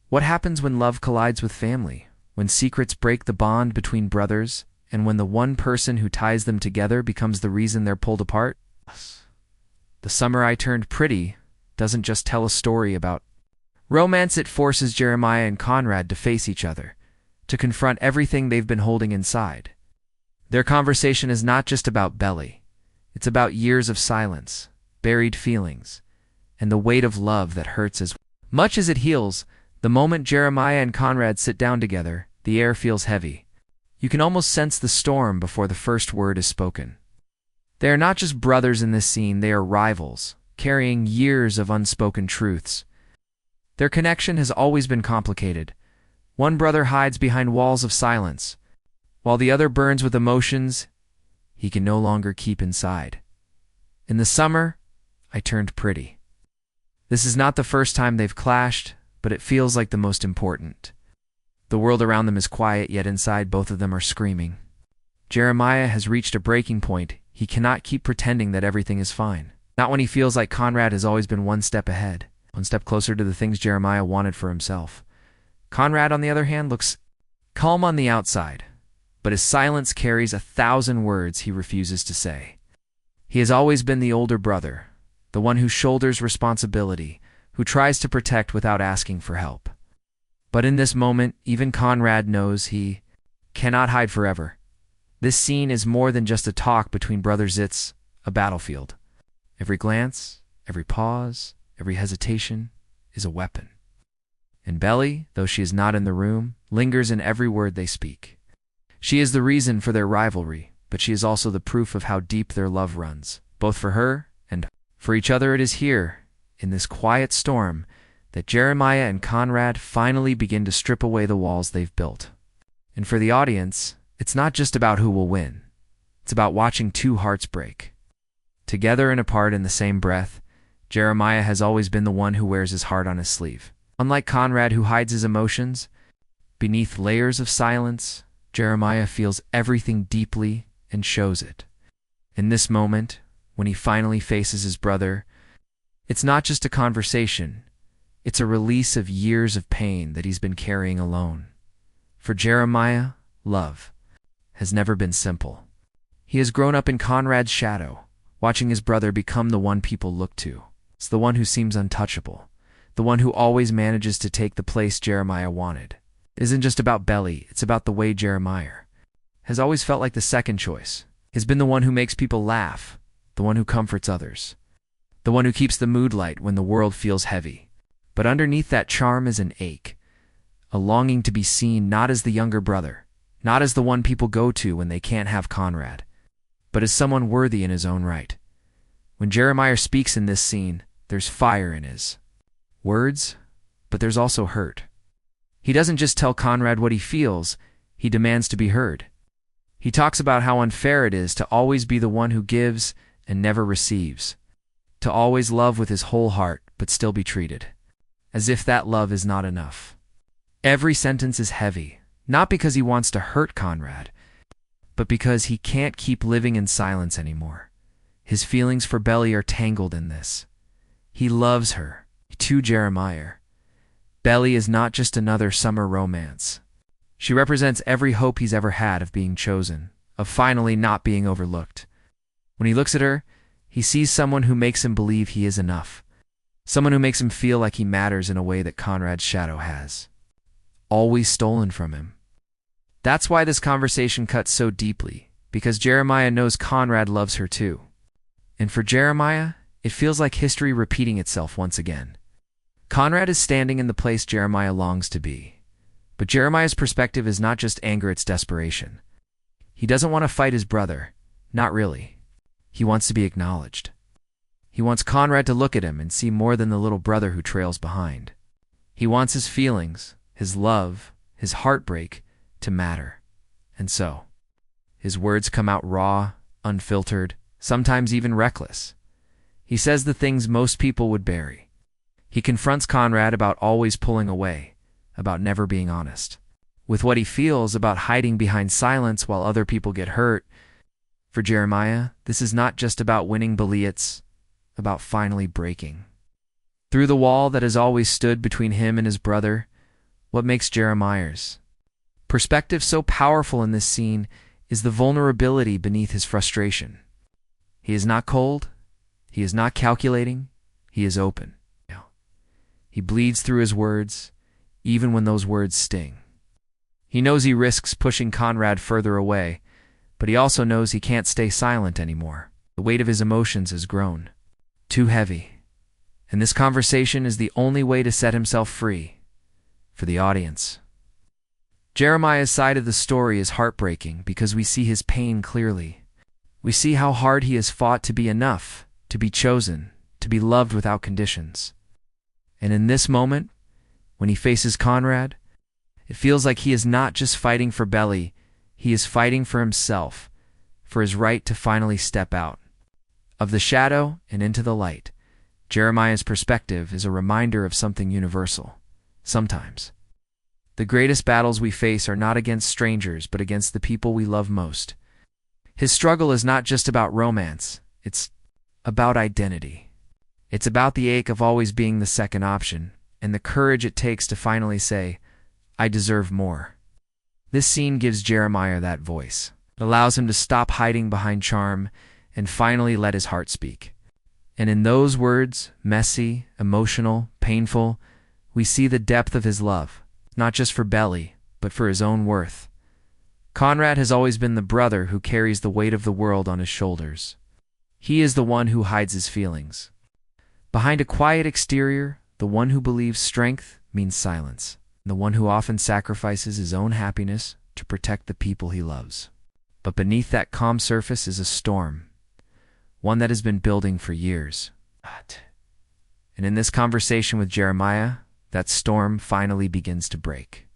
What happens when love collides with family? When secrets break the bond between brothers, and when the one person who ties them together becomes the reason they're pulled apart? The Summer I Turned Pretty doesn't just tell a story about romance. It forces Jeremiah and Conrad to face each other, to confront everything they've been holding inside. Their conversation is not just about Belly. It's about years of silence, buried feelings, and the weight of love that hurts as much as it heals. The moment Jeremiah and Conrad sit down together, the air feels heavy. You can almost sense the storm before the first word is spoken. They are not just brothers in this scene, they are rivals, carrying years of unspoken truths. Their connection has always been complicated. One brother hides behind walls of silence, while the other burns with emotions he can no longer keep inside. In the Summer I Turned Pretty. This is not the first time they've clashed, but it feels like the most important. The world around them is quiet, yet inside both of them are screaming. Jeremiah has reached a breaking point. He cannot keep pretending that everything is fine. Not when he feels like Conrad has always been one step ahead, one step closer to the things Jeremiah wanted for himself. Conrad, on the other hand, looks calm on the outside, but his silence carries 1,000 words he refuses to say. He has always been the older brother, the one who shoulders responsibility, who tries to protect without asking for help. But in this moment, even Conrad knows he cannot hide forever. This scene is more than just a talk between brothers, it's a battlefield. Every glance, every pause, every hesitation is a weapon. And Belly, though she is not in the room, lingers in every word they speak. She is the reason for their rivalry, but she is also the proof of how deep their love runs, both for her and for each other. It is here, in this quiet storm, that Jeremiah and Conrad finally begin to strip away the walls they've built. And for the audience, it's not just about who will win. It's about watching two hearts break. Together and apart in the same breath, Jeremiah has always been the one who wears his heart on his sleeve. Unlike Conrad, who hides his emotions beneath layers of silence, Jeremiah feels everything deeply and shows it. In this moment, when he finally faces his brother, it's not just a conversation, it's a release of years of pain that he's been carrying alone. For Jeremiah, love has never been simple. He has grown up in Conrad's shadow, watching his brother become the one people look to. It's the one who seems untouchable, the one who always manages to take the place Jeremiah wanted. It isn't just about Belly, it's about the way Jeremiah has always felt like the second choice. He's been the one who makes people laugh, the one who comforts others, the one who keeps the mood light when the world feels heavy. But underneath that charm is an ache, a longing to be seen not as the younger brother, not as the one people go to when they can't have Conrad, but as someone worthy in his own right. When Jeremiah speaks in this scene, there's fire in his words, but there's also hurt. He doesn't just tell Conrad what he feels, he demands to be heard. He talks about how unfair it is to always be the one who gives and never receives, to always love with his whole heart but still be treated as if that love is not enough. Every sentence is heavy, not because he wants to hurt Conrad, but because he can't keep living in silence anymore. His feelings for Belly are tangled in this. He loves her, to Jeremiah. Belly is not just another summer romance. She represents every hope he's ever had of being chosen, of finally not being overlooked. When he looks at her, he sees someone who makes him believe he is enough, someone who makes him feel like he matters in a way that Conrad's shadow has always stolen from him. That's why this conversation cuts so deeply, because Jeremiah knows Conrad loves her too. And for Jeremiah, it feels like history repeating itself once again. Conrad is standing in the place Jeremiah longs to be. But Jeremiah's perspective is not just anger, it's desperation. He doesn't want to fight his brother. Not really. He wants to be acknowledged. He wants Conrad to look at him and see more than the little brother who trails behind. He wants his feelings, his love, his heartbreak to matter. And so, his words come out raw, unfiltered, sometimes even reckless. He says the things most people would bury. He confronts Conrad about always pulling away, about never being honest, with what he feels about hiding behind silence while other people get hurt. For Jeremiah, this is not just about winning Belly, it's about finally breaking through the wall that has always stood between him and his brother. What makes Jeremiah's perspective so powerful in this scene is the vulnerability beneath his frustration. He is not cold, he is not calculating, he is open. He bleeds through his words, even when those words sting. He knows he risks pushing Conrad further away, but he also knows he can't stay silent anymore. The weight of his emotions has grown too heavy, and this conversation is the only way to set himself free for the audience. Jeremiah's side of the story is heartbreaking because we see his pain clearly. We see how hard he has fought to be enough, to be chosen, to be loved without conditions. And in this moment, when he faces Conrad, it feels like he is not just fighting for Belly, he is fighting for himself, for his right to finally step out of the shadow and into the light. Jeremiah's perspective is a reminder of something universal. Sometimes, the greatest battles we face are not against strangers, but against the people we love most. His struggle is not just about romance, it's about identity. It's about the ache of always being the second option, and the courage it takes to finally say, I deserve more. This scene gives Jeremiah that voice. It allows him to stop hiding behind charm and finally let his heart speak. And in those words, messy, emotional, painful, we see the depth of his love, not just for Belly, but for his own worth. Conrad has always been the brother who carries the weight of the world on his shoulders. He is the one who hides his feelings. Behind a quiet exterior, the one who believes strength means silence, and the one who often sacrifices his own happiness to protect the people he loves. But beneath that calm surface is a storm, one that has been building for years. And in this conversation with Jeremiah, that storm finally begins to break.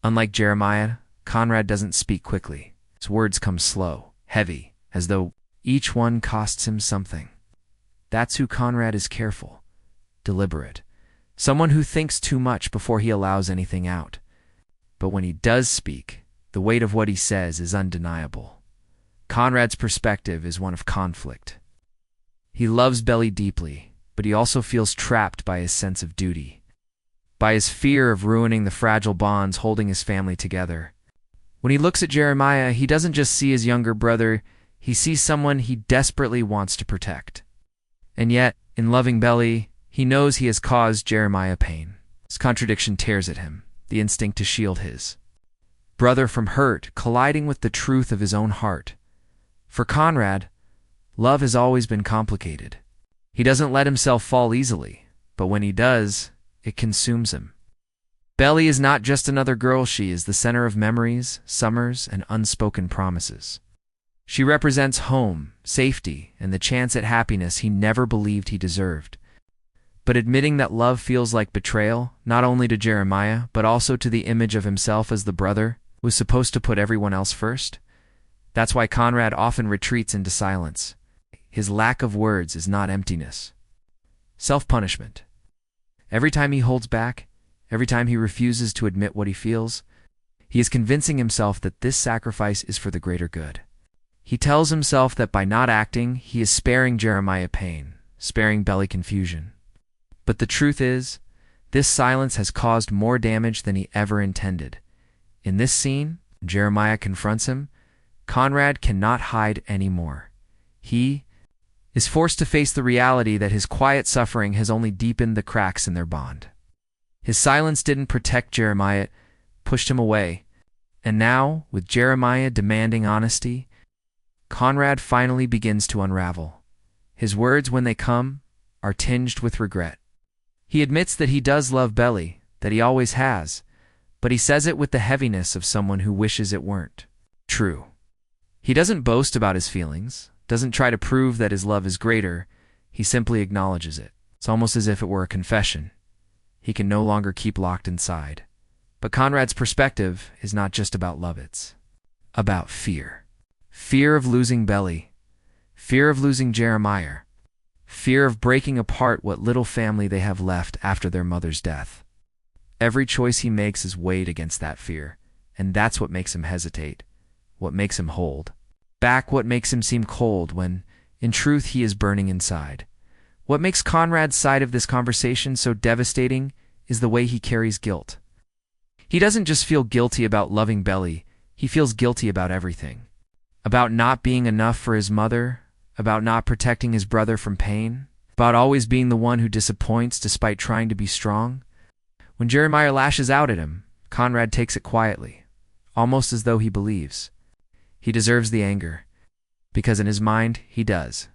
Unlike Jeremiah, Conrad doesn't speak quickly. His words come slow, heavy, as though each one costs him something. That's who Conrad is: careful, deliberate, someone who thinks too much before he allows anything out. But when he does speak, the weight of what he says is undeniable. Conrad's perspective is one of conflict. He loves Belly deeply, but he also feels trapped by his sense of duty, by his fear of ruining the fragile bonds holding his family together. When he looks at Jeremiah, he doesn't just see his younger brother, he sees someone he desperately wants to protect. And yet, in loving Belly, he knows he has caused Jeremiah pain. This contradiction tears at him, the instinct to shield his brother from hurt, colliding with the truth of his own heart. For Conrad, love has always been complicated. He doesn't let himself fall easily, but when he does, it consumes him. Belly is not just another girl, she is the center of memories, summers, and unspoken promises. She represents home, safety, and the chance at happiness he never believed he deserved. But admitting that love feels like betrayal, not only to Jeremiah, but also to the image of himself as the brother who was supposed to put everyone else first, that's why Conrad often retreats into silence. His lack of words is not emptiness. Self-punishment. Every time he holds back, every time he refuses to admit what he feels, he is convincing himself that this sacrifice is for the greater good. He tells himself that by not acting, he is sparing Jeremiah pain, sparing Belly confusion. But the truth is, this silence has caused more damage than he ever intended. In this scene, Jeremiah confronts him. Conrad cannot hide anymore. He is forced to face the reality that his quiet suffering has only deepened the cracks in their bond. His silence didn't protect Jeremiah, it pushed him away. And now, with Jeremiah demanding honesty, Conrad finally begins to unravel. His words, when they come, are tinged with regret. He admits that he does love Belly, that he always has, but he says it with the heaviness of someone who wishes it weren't true. He doesn't boast about his feelings, doesn't try to prove that his love is greater, he simply acknowledges it. It's almost as if it were a confession he can no longer keep locked inside. But Conrad's perspective is not just about love, it's about fear. Fear of losing Belly, fear of losing Jeremiah, fear of breaking apart what little family they have left after their mother's death. Every choice he makes is weighed against that fear, and that's what makes him hesitate, what makes him hold back, what makes him seem cold when, in truth, he is burning inside. What makes Conrad's side of this conversation so devastating is the way he carries guilt. He doesn't just feel guilty about loving Belly, he feels guilty about everything. About not being enough for his mother, about not protecting his brother from pain, about always being the one who disappoints despite trying to be strong. When Jeremiah lashes out at him, Conrad takes it quietly, almost as though he believes he deserves the anger, because in his mind he does.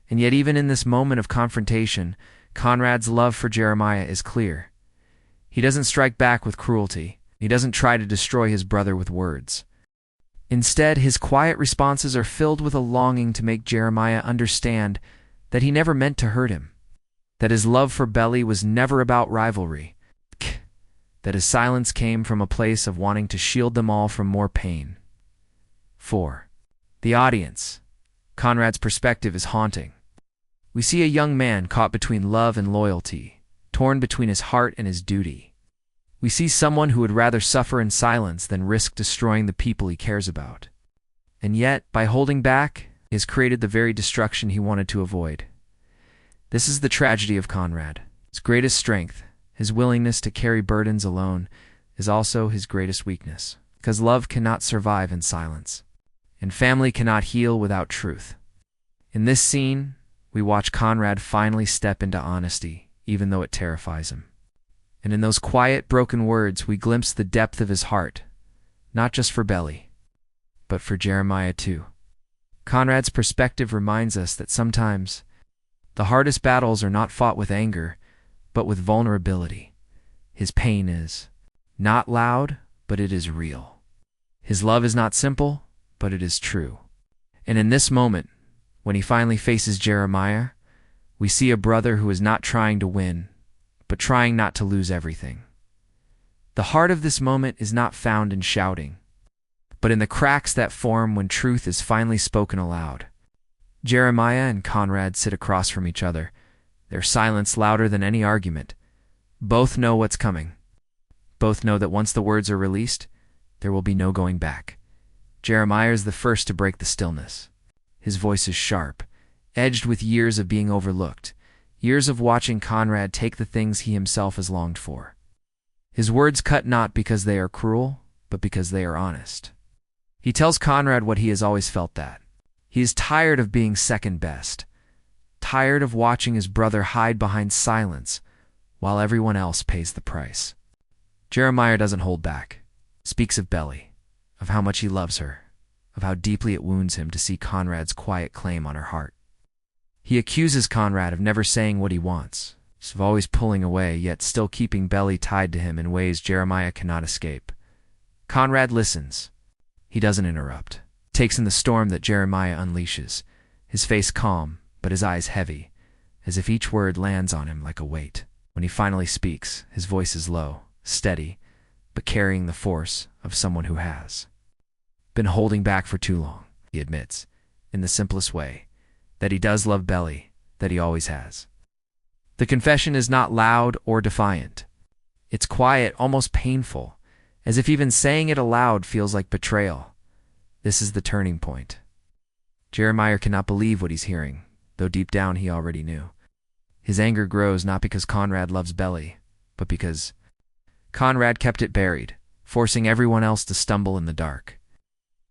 And yet even in this moment of confrontation, Conrad's love for Jeremiah is clear. He doesn't strike back with cruelty. He doesn't try to destroy his brother with words. Instead, his quiet responses are filled with a longing to make Jeremiah understand that he never meant to hurt him, that his love for Belly was never about rivalry, that his silence came from a place of wanting to shield them all from more pain. 4. The audience. Conrad's perspective is haunting. We see a young man caught between love and loyalty, torn between his heart and his duty. We see someone who would rather suffer in silence than risk destroying the people he cares about. And yet, by holding back, he has created the very destruction he wanted to avoid. This is the tragedy of Conrad. His greatest strength, his willingness to carry burdens alone, is also his greatest weakness, because love cannot survive in silence, and family cannot heal without truth. In this scene, we watch Conrad finally step into honesty, even though it terrifies him. And in those quiet, broken words, we glimpse the depth of his heart, not just for Belly, but for Jeremiah too. Conrad's perspective reminds us that sometimes the hardest battles are not fought with anger, but with vulnerability. His pain is not loud, but it is real. His love is not simple, but it is true. And in this moment, when he finally faces Jeremiah, we see a brother who is not trying to win, but trying not to lose everything. The heart of this moment is not found in shouting, but in the cracks that form when truth is finally spoken aloud. Jeremiah and Conrad sit across from each other, their silence louder than any argument. Both know what's coming. Both know that once the words are released, there will be no going back. Jeremiah is the first to break the stillness. His voice is sharp, edged with years of being overlooked, years of watching Conrad take the things he himself has longed for. His words cut not because they are cruel, but because they are honest. He tells Conrad what he has always felt, that he is tired of being second best, tired of watching his brother hide behind silence while everyone else pays the price. Jeremiah doesn't hold back, speaks of Belly, of how much he loves her, of how deeply it wounds him to see Conrad's quiet claim on her heart. He accuses Conrad of never saying what he wants, of always pulling away, yet still keeping Belly tied to him in ways Jeremiah cannot escape. Conrad listens. He doesn't interrupt. Takes in the storm that Jeremiah unleashes, his face calm, but his eyes heavy, as if each word lands on him like a weight. When he finally speaks, his voice is low, steady, but carrying the force of someone who has been holding back for too long. He admits, in the simplest way, that he does love Belly, that he always has. The confession is not loud or defiant. It's quiet, almost painful, as if even saying it aloud feels like betrayal. This is the turning point. Jeremiah cannot believe what he's hearing, though deep down he already knew. His anger grows not because Conrad loves Belly, but because Conrad kept it buried, forcing everyone else to stumble in the dark.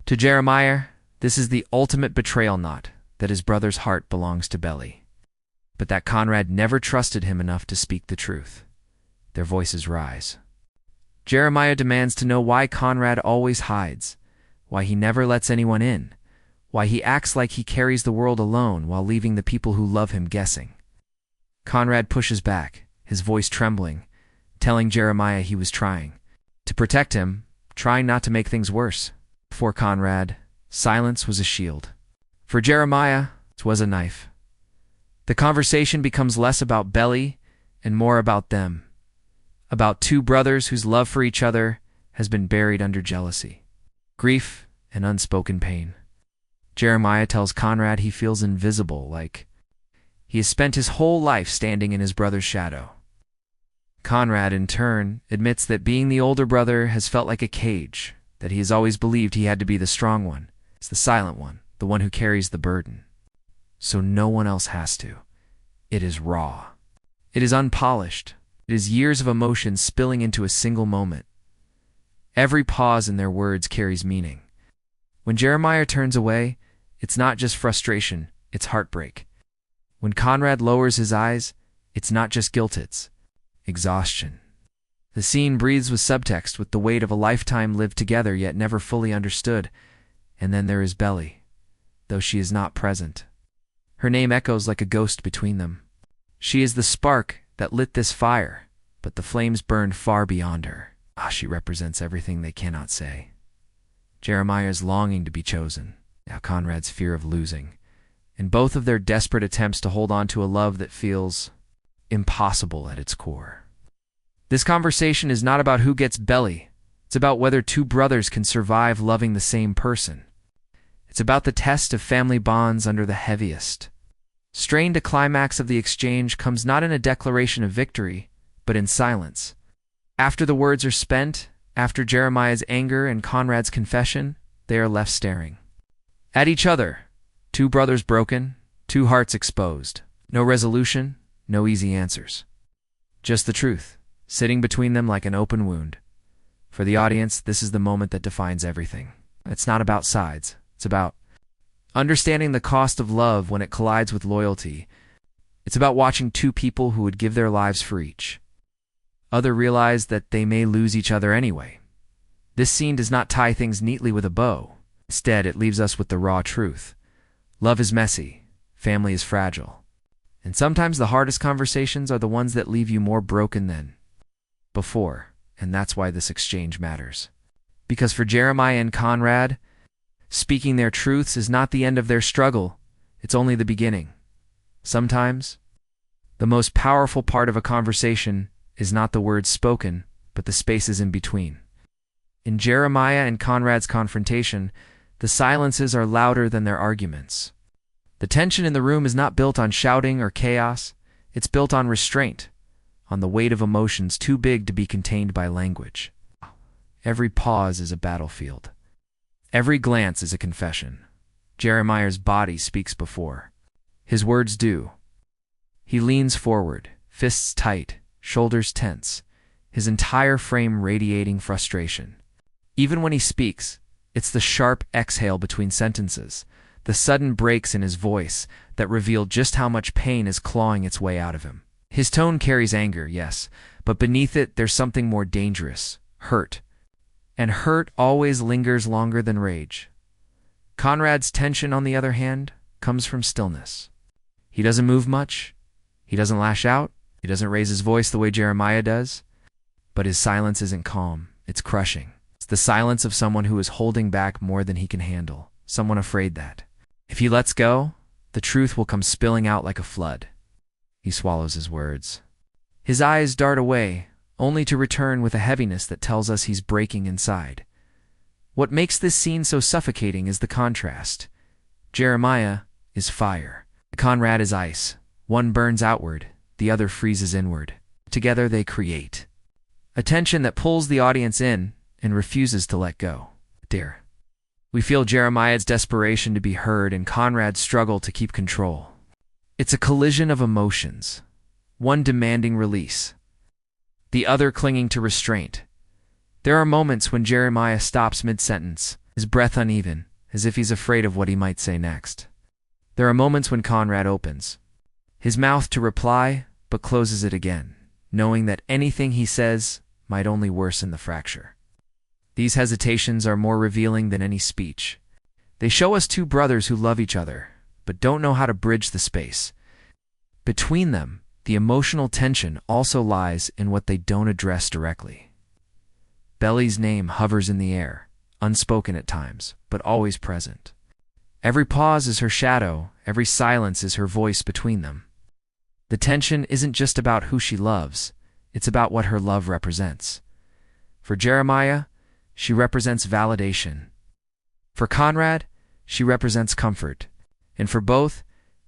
To Jeremiah, this is the ultimate betrayal, not that his brother's heart belongs to Belly, but that Conrad never trusted him enough to speak the truth. Their voices rise. Jeremiah demands to know why Conrad always hides, why he never lets anyone in, why he acts like he carries the world alone while leaving the people who love him guessing. Conrad pushes back, his voice trembling, telling Jeremiah he was trying to protect him, trying not to make things worse. For Conrad, silence was a shield. For Jeremiah, it was a knife. The conversation becomes less about Belly and more about them, about two brothers whose love for each other has been buried under jealousy, grief, and unspoken pain. Jeremiah tells Conrad he feels invisible, like he has spent his whole life standing in his brother's shadow. Conrad, in turn, admits that being the older brother has felt like a cage, that he has always believed he had to be the strong one, it's the silent one, the one who carries the burden. So no one else has to. It is raw. It is unpolished. It is years of emotion spilling into a single moment. Every pause in their words carries meaning. When Jeremiah turns away, it's not just frustration, it's heartbreak. When Conrad lowers his eyes, it's not just guilt, it's exhaustion. The scene breathes with subtext, with the weight of a lifetime lived together yet never fully understood. And then there is Belly, though she is not present. Her name echoes like a ghost between them. She is the spark that lit this fire, but the flames burned far beyond her. She represents everything they cannot say. Jeremiah's longing to be chosen, now Conrad's fear of losing, and both of their desperate attempts to hold on to a love that feels impossible at its core. This conversation is not about who gets Belly. It's about whether two brothers can survive loving the same person. It's about the test of family bonds under the heaviest. Strained, a climax of the exchange comes not in a declaration of victory, but in silence. After the words are spent, after Jeremiah's anger and Conrad's confession, they are left staring at each other. Two brothers broken, two hearts exposed. No resolution, no easy answers. Just the truth, sitting between them like an open wound. For the audience, this is the moment that defines everything. It's not about sides. It's about understanding the cost of love when it collides with loyalty. It's about watching two people who would give their lives for each other realize that they may lose each other anyway. This scene does not tie things neatly with a bow. Instead, it leaves us with the raw truth. Love is messy. Family is fragile. And sometimes the hardest conversations are the ones that leave you more broken than before. And that's why this exchange matters. Because for Jeremiah and Conrad, speaking their truths is not the end of their struggle. It's only the beginning. Sometimes, the most powerful part of a conversation is not the words spoken, but the spaces in between. In Jeremiah and Conrad's confrontation, the silences are louder than their arguments. The tension in the room is not built on shouting or chaos. It's built on restraint, on the weight of emotions too big to be contained by language. Every pause is a battlefield. Every glance is a confession. Jeremiah's body speaks before his words do. He leans forward, fists tight, shoulders tense, his entire frame radiating frustration. Even when he speaks, it's the sharp exhale between sentences, the sudden breaks in his voice that reveal just how much pain is clawing its way out of him. His tone carries anger, yes, but beneath it there's something more dangerous, hurt. And hurt always lingers longer than rage. Conrad's tension, on the other hand, comes from stillness. He doesn't move much. He doesn't lash out. He doesn't raise his voice the way Jeremiah does. But his silence isn't calm. It's crushing. It's the silence of someone who is holding back more than he can handle. Someone afraid that if he lets go, the truth will come spilling out like a flood. He swallows his words. His eyes dart away, only to return with a heaviness that tells us he's breaking inside. What makes this scene so suffocating is the contrast. Jeremiah is fire. Conrad is ice. One burns outward, the other freezes inward. Together they create a tension that pulls the audience in and refuses to let go. Dear. We feel Jeremiah's desperation to be heard and Conrad's struggle to keep control. It's a collision of emotions, one demanding release, the other clinging to restraint. There are moments when Jeremiah stops mid-sentence, his breath uneven, as if he's afraid of what he might say next. There are moments when Conrad opens his mouth to reply, but closes it again, knowing that anything he says might only worsen the fracture. These hesitations are more revealing than any speech. They show us two brothers who love each other, but don't know how to bridge the space. Between them, the emotional tension also lies in what they don't address directly. Belly's name hovers in the air, unspoken at times, but always present. Every pause is her shadow, every silence is her voice between them. The tension isn't just about who she loves, it's about what her love represents. For Jeremiah, she represents validation. For Conrad, she represents comfort. And for both,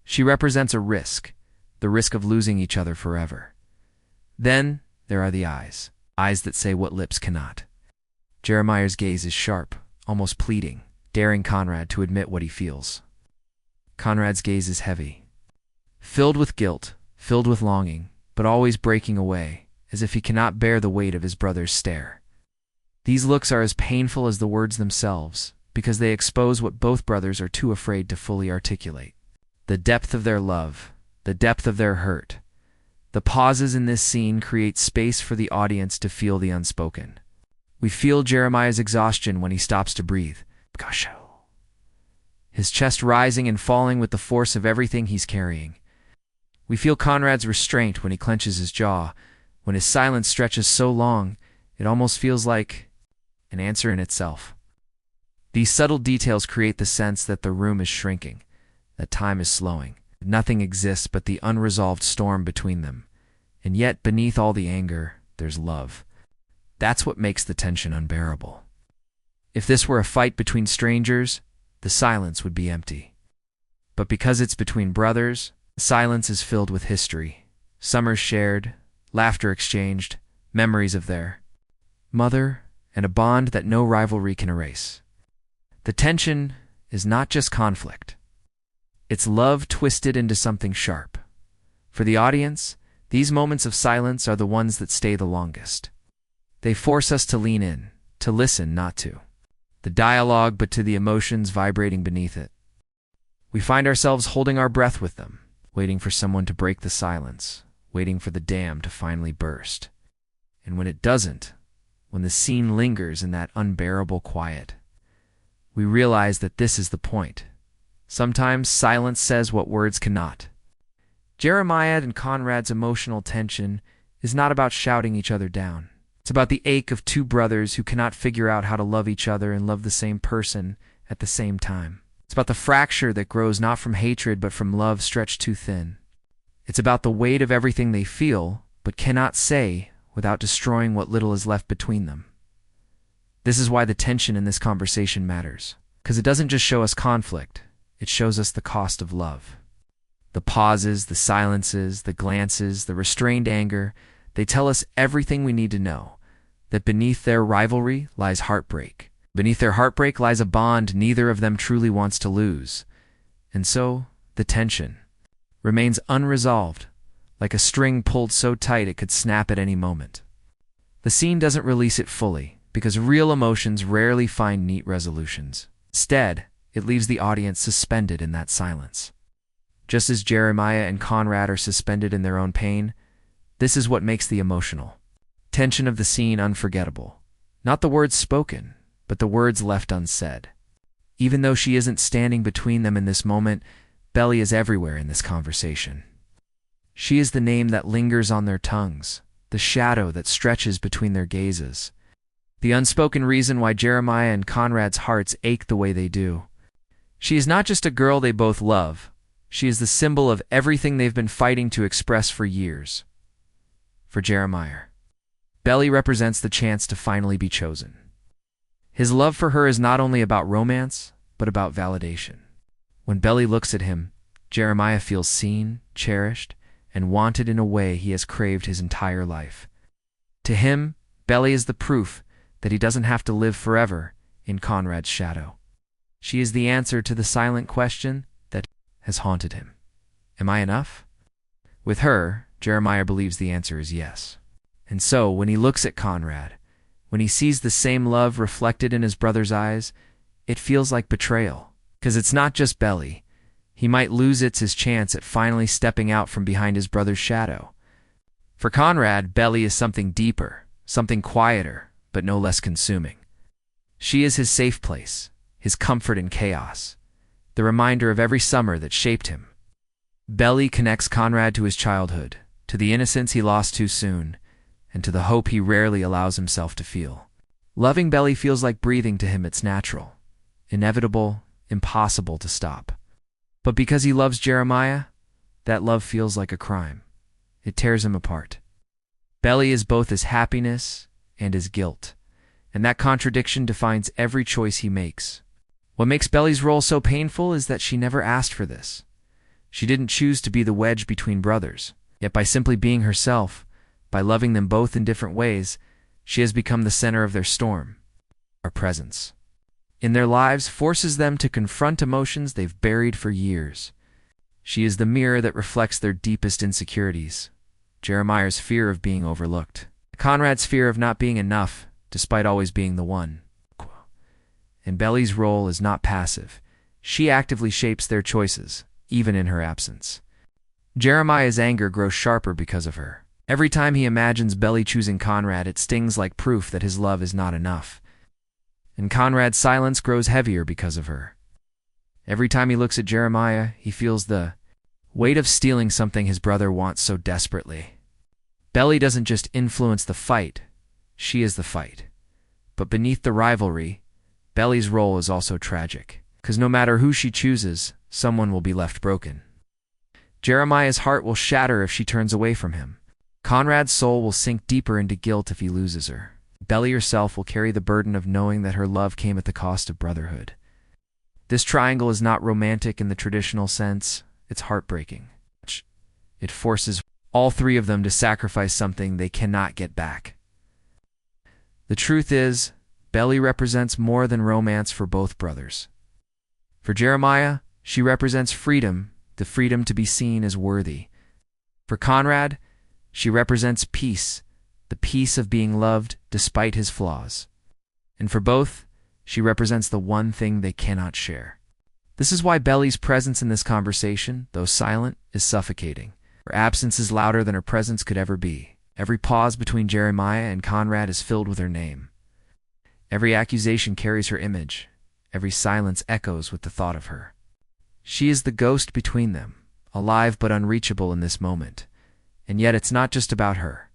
she represents a risk, the risk of losing each other forever. Then there are the eyes that say what lips cannot. Jeremiah's gaze is sharp, almost pleading, daring Conrad to admit what he feels. Conrad's gaze is heavy, filled with guilt, filled with longing, but always breaking away, as if he cannot bear the weight of his brother's stare. These looks are as painful as the words themselves, because they expose what both brothers are too afraid to fully articulate. The depth of their love, the depth of their hurt. The pauses in this scene create space for the audience to feel the unspoken. We feel Jeremiah's exhaustion when he stops to breathe. Gosh, his chest rising and falling with the force of everything he's carrying. We feel Conrad's restraint when he clenches his jaw, when his silence stretches so long, it almost feels like an answer in itself. These subtle details create the sense that the room is shrinking, that time is slowing. Nothing exists but the unresolved storm between them. And yet, beneath all the anger, there's love. That's what makes the tension unbearable. If this were a fight between strangers, the silence would be empty. But because it's between brothers, the silence is filled with history. Summers shared, laughter exchanged, memories of their mother, and a bond that no rivalry can erase. The tension is not just conflict. It's love twisted into something sharp. For the audience, these moments of silence are the ones that stay the longest. They force us to lean in, to listen not to the dialogue but to the emotions vibrating beneath it. We find ourselves holding our breath with them, waiting for someone to break the silence, waiting for the dam to finally burst. And when it doesn't, when the scene lingers in that unbearable quiet, we realize that this is the point. Sometimes silence says what words cannot. Jeremiah and Conrad's emotional tension is not about shouting each other down. It's about the ache of two brothers who cannot figure out how to love each other and love the same person at the same time. It's about the fracture that grows not from hatred but from love stretched too thin. It's about the weight of everything they feel but cannot say without destroying what little is left between them. This is why the tension in this conversation matters, because it doesn't just show us conflict, it shows us the cost of love. The pauses, the silences, the glances, the restrained anger, they tell us everything we need to know, that beneath their rivalry lies heartbreak. Beneath their heartbreak lies a bond neither of them truly wants to lose. And so, the tension remains unresolved, like a string pulled so tight it could snap at any moment. The scene doesn't release it fully, because real emotions rarely find neat resolutions. Instead, it leaves the audience suspended in that silence. Just as Jeremiah and Conrad are suspended in their own pain, this is what makes the emotional tension of the scene unforgettable. Not the words spoken, but the words left unsaid. Even though she isn't standing between them in this moment, Belly is everywhere in this conversation. She is the name that lingers on their tongues, the shadow that stretches between their gazes, the unspoken reason why Jeremiah and Conrad's hearts ache the way they do. She is not just a girl they both love, she is the symbol of everything they've been fighting to express for years. For Jeremiah, Belly represents the chance to finally be chosen. His love for her is not only about romance, but about validation. When Belly looks at him, Jeremiah feels seen, cherished, and wanted in a way he has craved his entire life. To him, Belly is the proof that he doesn't have to live forever in Conrad's shadow. She is the answer to the silent question that has haunted him. Am I enough? With her, Jeremiah believes the answer is yes. And so, when he looks at Conrad, when he sees the same love reflected in his brother's eyes, it feels like betrayal. Because it's not just Belly. He might lose his chance at finally stepping out from behind his brother's shadow. For Conrad, Belly is something deeper, something quieter, but no less consuming. She is his safe place, his comfort in chaos, the reminder of every summer that shaped him. Belly connects Conrad to his childhood, to the innocence he lost too soon, and to the hope he rarely allows himself to feel. Loving Belly feels like breathing to him. It's natural, inevitable, impossible to stop. But because he loves Jeremiah, that love feels like a crime. It tears him apart. Belly is both his happiness and his guilt, and that contradiction defines every choice he makes. What makes Belly's role so painful is that she never asked for this. She didn't choose to be the wedge between brothers, yet by simply being herself, by loving them both in different ways, she has become the center of their storm. Our presence in their lives forces them to confront emotions they've buried for years. She is the mirror that reflects their deepest insecurities. Jeremiah's fear of being overlooked, Conrad's fear of not being enough, despite always being the one. And Belly's role is not passive. She actively shapes their choices, even in her absence. Jeremiah's anger grows sharper because of her. Every time he imagines Belly choosing Conrad, it stings like proof that his love is not enough. And Conrad's silence grows heavier because of her. Every time he looks at Jeremiah, he feels the weight of stealing something his brother wants so desperately. Belly doesn't just influence the fight, she is the fight. But beneath the rivalry, Belly's role is also tragic, because no matter who she chooses, someone will be left broken. Jeremiah's heart will shatter if she turns away from him. Conrad's soul will sink deeper into guilt if he loses her. Belly herself will carry the burden of knowing that her love came at the cost of brotherhood. This triangle is not romantic in the traditional sense, it's heartbreaking. It forces all three of them to sacrifice something they cannot get back. The truth is, Belly represents more than romance for both brothers. For Jeremiah, she represents freedom, the freedom to be seen as worthy. For Conrad, she represents peace, the peace of being loved despite his flaws. And for both, she represents the one thing they cannot share. This is why Belly's presence in this conversation, though silent, is suffocating. Her absence is louder than her presence could ever be. Every pause between Jeremiah and Conrad is filled with her name. Every accusation carries her image. Every silence echoes with the thought of her. She is the ghost between them, alive but unreachable in this moment. And yet it's not just about her.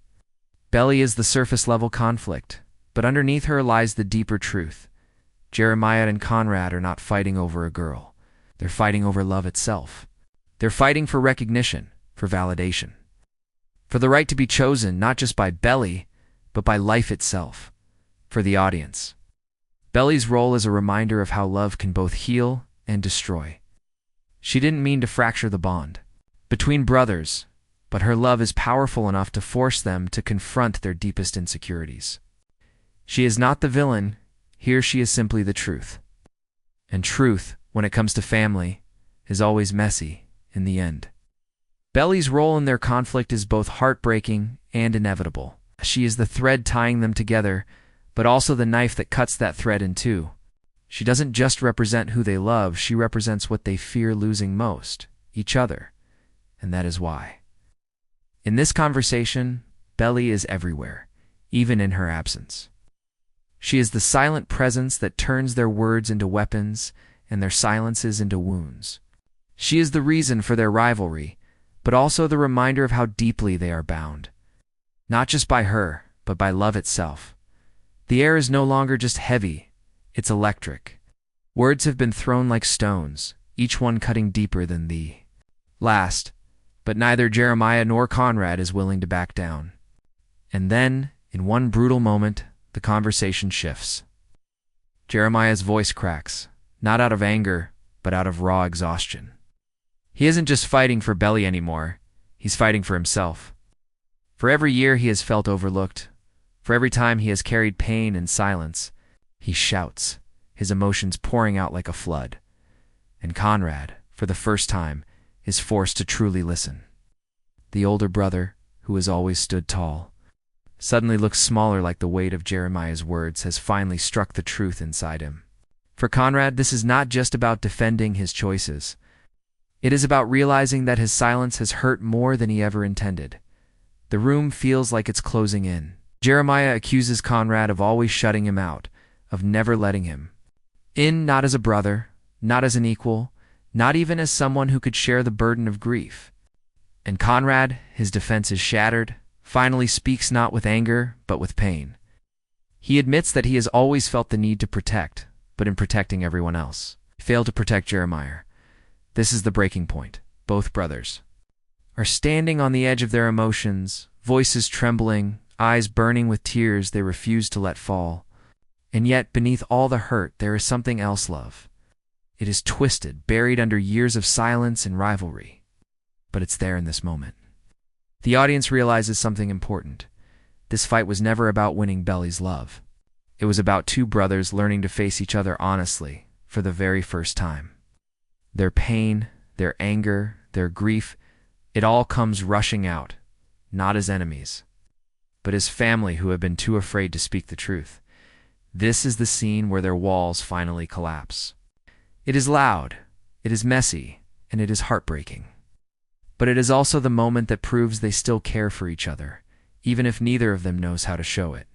Belly is the surface-level conflict, but underneath her lies the deeper truth. Jeremiah and Conrad are not fighting over a girl. They're fighting over love itself. They're fighting for recognition, for validation. For the right to be chosen not just by Belly, but by life itself. For the audience. Belly's role is a reminder of how love can both heal and destroy. She didn't mean to fracture the bond between brothers, but her love is powerful enough to force them to confront their deepest insecurities. She is not the villain, here she is simply the truth. And truth, when it comes to family, is always messy in the end. Belly's role in their conflict is both heartbreaking and inevitable. She is the thread tying them together, but also the knife that cuts that thread in two. She doesn't just represent who they love, she represents what they fear losing most, each other. And that is why. In this conversation, Belly is everywhere, even in her absence. She is the silent presence that turns their words into weapons and their silences into wounds. She is the reason for their rivalry, but also the reminder of how deeply they are bound. Not just by her, but by love itself. The air is no longer just heavy, it's electric. Words have been thrown like stones, each one cutting deeper than the last. But neither Jeremiah nor Conrad is willing to back down. And then, in one brutal moment, the conversation shifts. Jeremiah's voice cracks, not out of anger, but out of raw exhaustion. He isn't just fighting for Belly anymore, he's fighting for himself. For every year he has felt overlooked, for every time he has carried pain in silence, he shouts, his emotions pouring out like a flood. And Conrad, for the first time, is forced to truly listen. The older brother, who has always stood tall, suddenly looks smaller like the weight of Jeremiah's words has finally struck the truth inside him. For Conrad, this is not just about defending his choices. It is about realizing that his silence has hurt more than he ever intended. The room feels like it's closing in. Jeremiah accuses Conrad of always shutting him out, of never letting him in, not as a brother, not as an equal, not even as someone who could share the burden of grief. And Conrad, his defenses shattered, finally speaks not with anger, but with pain. He admits that he has always felt the need to protect, but in protecting everyone else, failed to protect Jeremiah. This is the breaking point. Both brothers are standing on the edge of their emotions, voices trembling, eyes burning with tears they refuse to let fall. And yet, beneath all the hurt, there is something else, love. It is twisted, buried under years of silence and rivalry. But it's there in this moment. The audience realizes something important. This fight was never about winning Belly's love. It was about two brothers learning to face each other honestly, for the very first time. Their pain, their anger, their grief, it all comes rushing out, not as enemies, but his family who have been too afraid to speak the truth. This is the scene where their walls finally collapse. It is loud, it is messy, and it is heartbreaking. But it is also the moment that proves they still care for each other, even if neither of them knows how to show it.